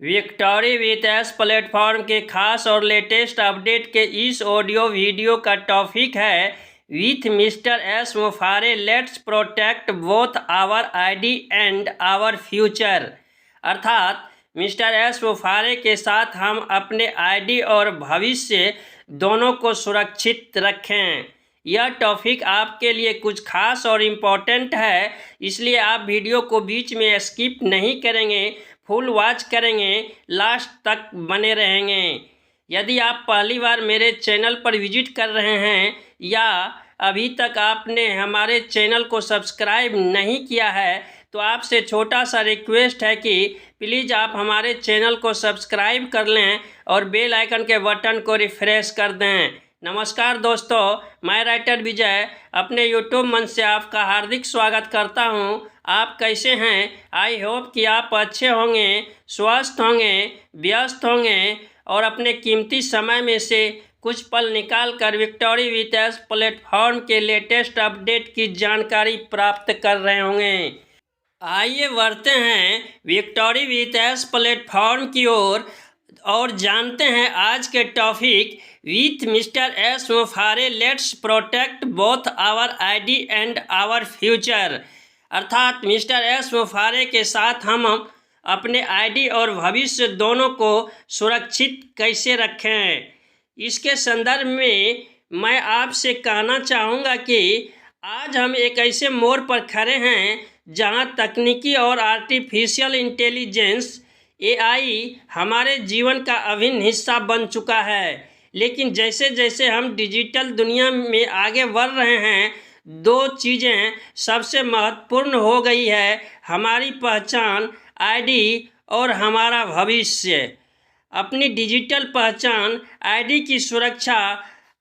Victory with S platform के खास और लेटेस्ट अपडेट के इस ऑडियो वीडियो का टॉपिक है with mister S Mufare let's protect both our ID and our future. अर्थात मिस्टर एस मुफारे के साथ हम अपने आईडी और भविष्य दोनों को सुरक्षित रखें। यह टॉपिक आपके लिए कुछ खास और इम्पोर्टेंट है, इसलिए आप वीडियो को बीच में स्किप नहीं करेंगे, फुल वॉच करेंगे, लास्ट तक बने रहेंगे। यदि आप पहली बार मेरे चैनल पर विजिट कर रहे हैं या अभी तक आपने हमारे चैनल को सब्सक्राइब नहीं किया है तो आपसे छोटा सा रिक्वेस्ट है कि प्लीज़ आप हमारे चैनल को सब्सक्राइब कर लें और बेल आइकन के बटन को रिफ्रेश कर दें। नमस्कार दोस्तों, मैं राइटर विजय अपने यूट्यूब मंच से आपका हार्दिक स्वागत करता हूं। आप कैसे हैं? आई होप कि आप अच्छे होंगे, स्वस्थ होंगे, व्यस्त होंगे और अपने कीमती समय में से कुछ पल निकाल कर विक्टोरी विथ एस प्लेटफॉर्म के लेटेस्ट अपडेट की जानकारी प्राप्त कर रहे होंगे। आइए बढ़ते हैं विक्टोरी विथ एस प्लेटफॉर्म की ओर और जानते हैं आज के topic with mister S Mufare let's protect both our ID and our future. अर्थात मिस्टर एस मुफारे के साथ हम अपने आईडी और भविष्य दोनों को सुरक्षित कैसे रखें, इसके संदर्भ में मैं आपसे कहना चाहूँगा कि आज हम एक ऐसे मोड़ पर खड़े हैं जहां तकनीकी और आर्टिफिशियल इंटेलिजेंस एआई हमारे जीवन का अभिन्न हिस्सा बन चुका है। लेकिन जैसे जैसे हम डिजिटल दुनिया में आगे बढ़ रहे हैं, दो चीज़ें सबसे महत्वपूर्ण हो गई है, हमारी पहचान आईडी और हमारा भविष्य। अपनी डिजिटल पहचान आईडी की सुरक्षा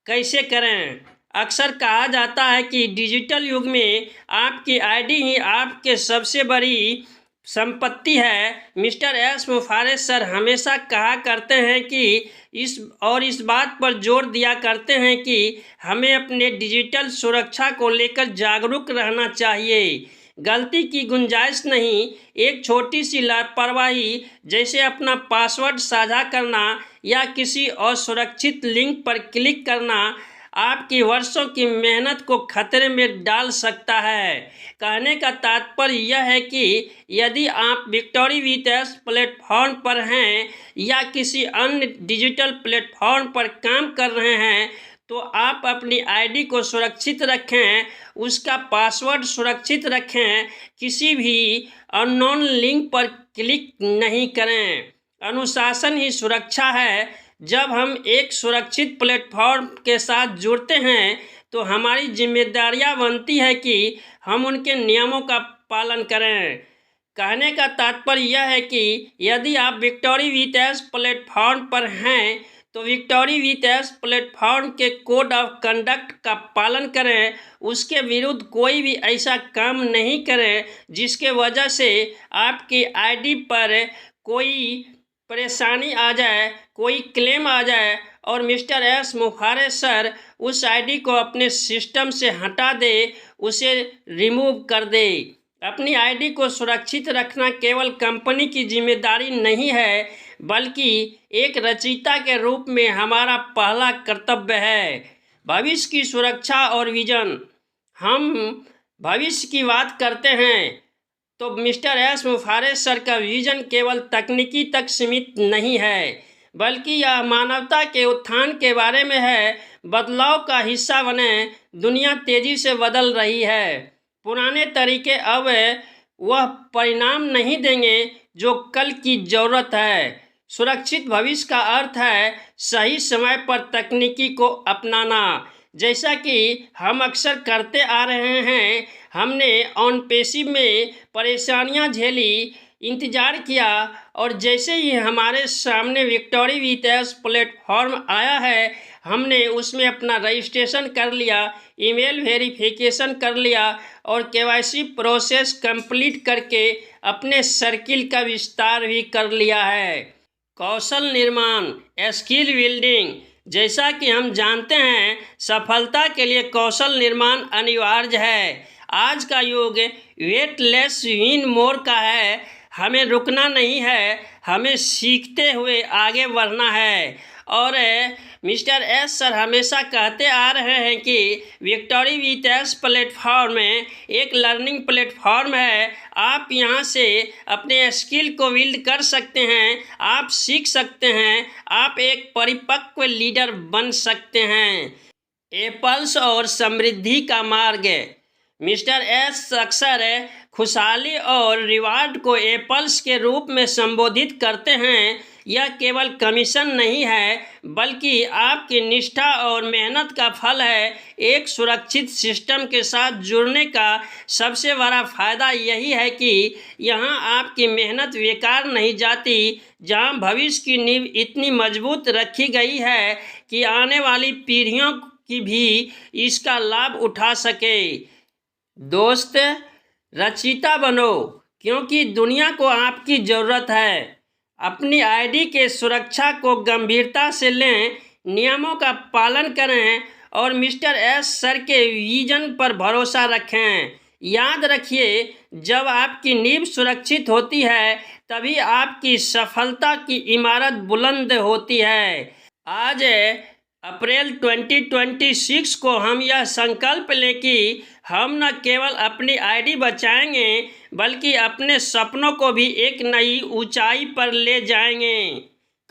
कैसे करें? अक्सर कहा जाता है कि डिजिटल युग में आपकी आईडी ही आपके सबसे बड़ी संपत्ति है। मिस्टर एस मुफारे सर हमेशा कहा करते हैं कि इस बात पर जोर दिया करते हैं कि हमें अपने डिजिटल सुरक्षा को लेकर जागरूक रहना चाहिए। गलती की गुंजाइश नहीं, एक छोटी सी लापरवाही जैसे अपना पासवर्ड साझा करना या किसी असुरक्षित लिंक पर क्लिक करना आपकी वर्षों की मेहनत को खतरे में डाल सकता है। कहने का तात्पर्य यह है कि यदि आप विक्टोरी विथ एस प्लेटफॉर्म पर हैं या किसी अन्य डिजिटल प्लेटफॉर्म पर काम कर रहे हैं तो आप अपनी आईडी को सुरक्षित रखें, उसका पासवर्ड सुरक्षित रखें, किसी भी अननोन लिंक पर क्लिक नहीं करें। अनुशासन ही सुरक्षा है। जब हम एक सुरक्षित प्लेटफॉर्म के साथ जुड़ते हैं तो हमारी जिम्मेदारियां बनती है कि हम उनके नियमों का पालन करें। कहने का तात्पर्य यह है कि यदि आप विक्टोरी विथ एस प्लेटफॉर्म पर हैं तो विक्टोरी विथ एस प्लेटफॉर्म के कोड ऑफ कंडक्ट का पालन करें, उसके विरुद्ध कोई भी ऐसा काम नहीं करें जिसके वजह से आपकी आईडी पर कोई परेशानी आ जाए, कोई क्लेम आ जाए और मिस्टर एस मुफारे सर उस आईडी को अपने सिस्टम से हटा दे, उसे रिमूव कर दे। अपनी आईडी को सुरक्षित रखना केवल कंपनी की जिम्मेदारी नहीं है बल्कि एक रचयिता के रूप में हमारा पहला कर्तव्य है। भविष्य की सुरक्षा और विजन। हम भविष्य की बात करते हैं तो मिस्टर एस मुफारे सर का विजन केवल तकनीकी तक सीमित नहीं है बल्कि यह मानवता के उत्थान के बारे में है। बदलाव का हिस्सा बने। दुनिया तेजी से बदल रही है। पुराने तरीके अब वह परिणाम नहीं देंगे जो कल की ज़रूरत है। सुरक्षित भविष्य का अर्थ है सही समय पर तकनीकी को अपनाना। जैसा कि हम अक्सर करते आ रहे हैं, हमने ऑन पेशिव में परेशानियां झेली, इंतज़ार किया और जैसे ही हमारे सामने विक्टोरी विथ एस प्लेटफॉर्म आया है हमने उसमें अपना रजिस्ट्रेशन कर लिया, ईमेल वेरिफिकेशन कर लिया और केवाईसी प्रोसेस कंप्लीट करके अपने सर्किल का विस्तार भी कर लिया है। कौशल निर्माण, स्किल बिल्डिंग। जैसा कि हम जानते हैं सफलता के लिए कौशल निर्माण अनिवार्य है। आज का युग वेट लेस विन मोर का है। हमें रुकना नहीं है, हमें सीखते हुए आगे बढ़ना है। और मिस्टर एस सर हमेशा कहते आ रहे हैं कि विक्टोरी विथ एस प्लेटफॉर्म एक लर्निंग प्लेटफॉर्म है। आप यहां से अपने स्किल को बिल्ड कर सकते हैं, आप सीख सकते हैं, आप एक परिपक्व लीडर बन सकते हैं। एप्पल्स और समृद्धि का मार्ग। मिस्टर एस अक्सर खुशहाली और रिवार्ड को एप्पल्स के रूप में संबोधित करते हैं। यह केवल कमीशन नहीं है, बल्कि आपकी निष्ठा और मेहनत का फल है। एक सुरक्षित सिस्टम के साथ जुड़ने का सबसे बड़ा फायदा यही है कि यहाँ आपकी मेहनत बेकार नहीं जाती, जहाँ भविष्य की नींव इतनी मजबूत रखी गई है कि आने वाली पीढ़ियों की भी इसका लाभ उठा सके। दोस्त, रचयिता बनो, क्योंकि दुनिया को आपकी ज़रूरत है। अपनी आईडी के सुरक्षा को गंभीरता से लें, नियमों का पालन करें और मिस्टर एस सर के विजन पर भरोसा रखें। याद रखिए, जब आपकी नींव सुरक्षित होती है तभी आपकी सफलता की इमारत बुलंद होती है। आज अप्रैल 2026 को हम यह संकल्प लें कि हम न केवल अपनी आईडी बचाएंगे, बल्कि अपने सपनों को भी एक नई ऊंचाई पर ले जाएंगे।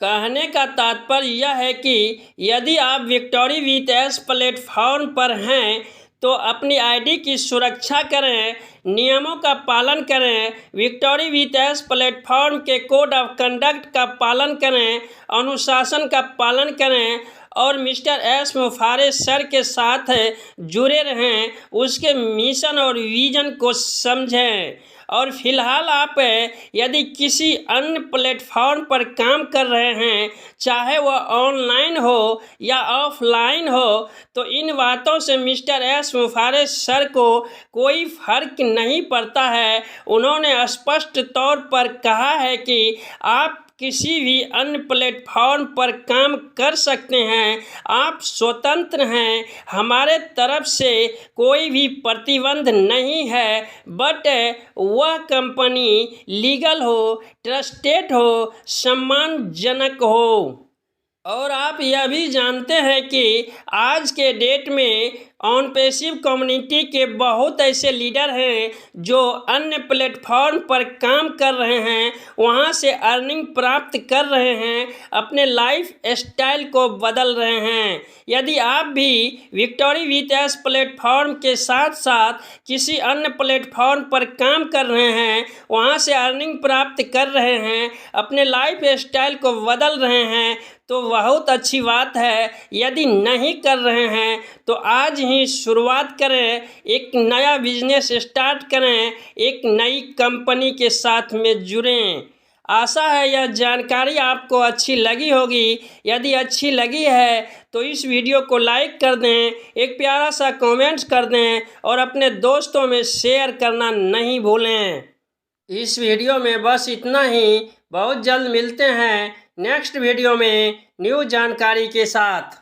कहने का तात्पर्य यह है कि यदि आप विक्टोरी विथ एस प्लेटफॉर्म पर हैं तो अपनी आईडी की सुरक्षा करें, नियमों का पालन करें, विक्टोरी विथ एस प्लेटफॉर्म के कोड ऑफ कंडक्ट का पालन करें, अनुशासन का पालन करें और मिस्टर एस मुफारे सर के साथ जुड़े रहें, उसके मिशन और विजन को समझें। और फिलहाल आप यदि किसी अन्य प्लेटफॉर्म पर काम कर रहे हैं, चाहे वह ऑनलाइन हो या ऑफलाइन हो, तो इन बातों से मिस्टर एस मुफारे सर को कोई फर्क नहीं पड़ता है। उन्होंने स्पष्ट तौर पर कहा है कि आप किसी भी अन्य प्लेटफॉर्म पर काम कर सकते हैं, आप स्वतंत्र हैं, हमारे तरफ से कोई भी प्रतिबंध नहीं है। बट वह कंपनी लीगल हो, ट्रस्टेड हो, सम्मानजनक हो। और आप यह भी जानते हैं कि आज के डेट में ऑन पैसिव कम्युनिटी के बहुत ऐसे लीडर हैं जो अन्य प्लेटफॉर्म पर काम कर रहे हैं, वहां से अर्निंग प्राप्त कर रहे हैं, अपने लाइफ स्टाइल को बदल रहे हैं। यदि आप भी विक्टोरी विथ एस प्लेटफॉर्म के साथ साथ किसी अन्य प्लेटफॉर्म पर काम कर रहे हैं, वहां से अर्निंग प्राप्त कर रहे हैं, अपने लाइफ स्टाइल को बदल रहे हैं, तो बहुत अच्छी बात है। यदि नहीं कर रहे हैं तो आज ही शुरुआत करें, एक नया बिजनेस स्टार्ट करें, एक नई कंपनी के साथ में जुड़ें। आशा है यह जानकारी आपको अच्छी लगी होगी। यदि अच्छी लगी है तो इस वीडियो को लाइक कर दें, एक प्यारा सा कमेंट्स कर दें और अपने दोस्तों में शेयर करना नहीं भूलें। इस वीडियो में बस इतना ही। बहुत जल्द मिलते हैं नेक्स्ट वीडियो में न्यू जानकारी के साथ।